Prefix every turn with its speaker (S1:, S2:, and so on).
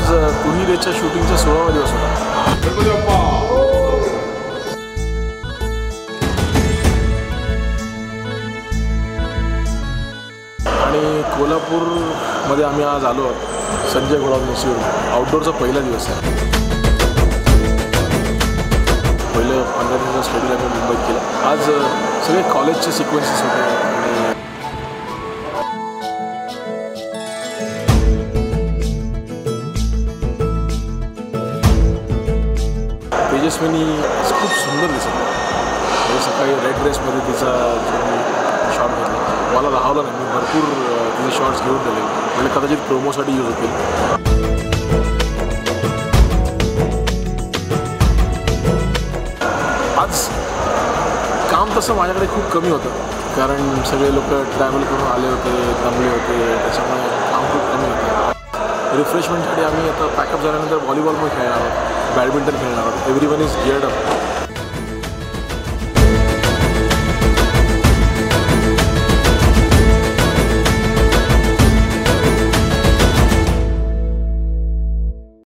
S1: तू ही रेच्या शूटिंगचा 16वा दिवस होता. आणि कोल्हापूरमध्ये आम्ही आज आलो आहोत संजय घोडावत मेसीवर. आउटडोअरचा पहिला दिवस आहे. पहिलं 15 दिवसाचं शेड्यूल आम्ही मुंबईत केलं. आज सगळे कॉलेजचे सिक्वेन्सेस होते आणि तेजस्विनी खूप सुंदर दिसत म्हणजे सकाळी रेड ड्रेसमध्ये तिचा शॉट घेतला. मला राहावलं नाही. मी भरपूर तिचे शॉट्स घेऊन दिले म्हणजे कदाचित प्रोमोसाठी यूज होतील. आज काम तसं माझ्याकडे खूप कमी होतं कारण सगळे लोक ट्रॅव्हल करून आले होते, दमले होते, त्याच्यामुळे काम खूप कमी होतं. रिफ्रेशमेंटसाठी आम्ही आता पॅकअप झाल्यानंतर व्हॉलीबॉल पण खेळणार आहोत, बॅडमिंटन खेळणार आहोत. Everyone is गिअर्ड up.